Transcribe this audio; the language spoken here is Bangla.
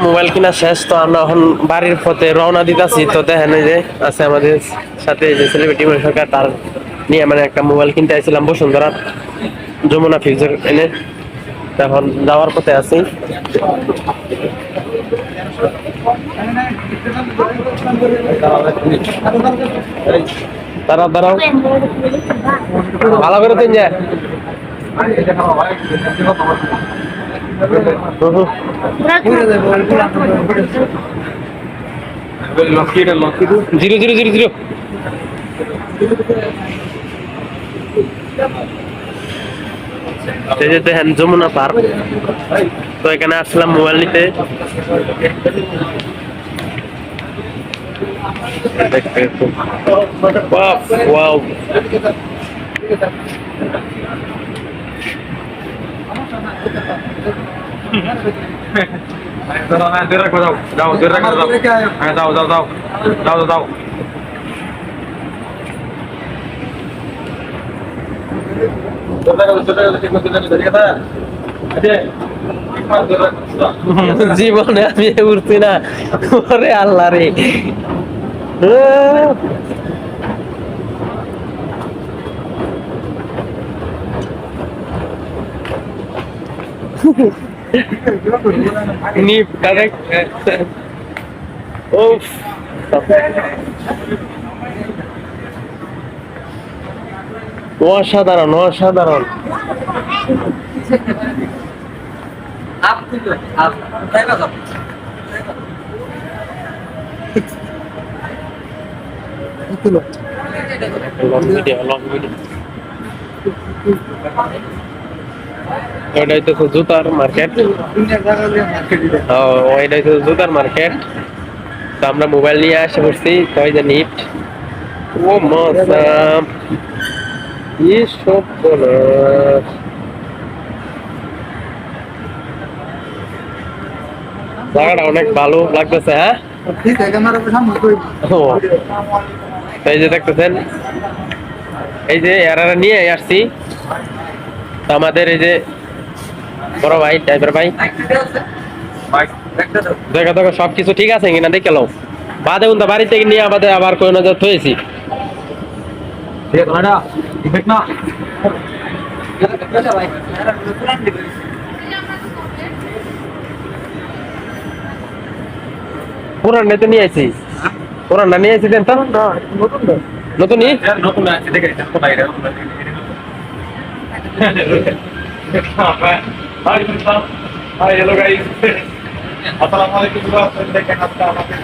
মোবাইল কিনা শেষ, তো আমরা এখন বাড়ির পথে রওনা দিতেছি। তো দেখেন এই যে আছে আমাদের সাথে যে সেলিব্রিটি সরকার, তার নিয়ে মানে একটা মোবাইল কিনতে আসছিলাম বসুন্ধরা যমুনা ফিউচার এনে, এখন যাওয়ার পথে আছি। দাঁড়াও দাঁড়াও, ভালো করে তিন যায়। Zero zero zero zero. দেখেন যমুনা পার্ক, তো এখানে আসলাম মোবাইল নিতে। ওয়াও, যাও যাও যাও যাও যাও যাও। জীবনে আমি উঠছি না, ওরে আল্লাহ রে। নিপ কারেক্ট। ওফ, অসাধারণ অসাধারণ। এটা হচ্ছে জুতার মার্কেট। এটা হচ্ছে জুতার মার্কেট। তো আমরা মোবাইল নিয়ে আসে পড়ছি, তো যে নিফট। ও মসাম, কি সব জায়গাটা অনেক ভালো লাগতেছে। হ্যাঁ, এই যে দেখতেছেন, এই যে এরা নিয়ে আসছি। আমাদের এই যে বড় ভাই, ড্রাইভার ভাই, দেখো দেখো সবকিছু ঠিক আছে কিনা দেখে লো। বাদে উন্তা বাড়ি থেকে নিয়ে আমাদের আবার কোন নজর থয়েছি। পুরানটা তো নিয়ে আসি, পুরানটা নিয়ে আসি দেন তো। নতুনই নতুন আছে, দেখে হাই হ্যালো গাইস, আসসালামু আলাইকুম। দেখেন আজকে আমাদের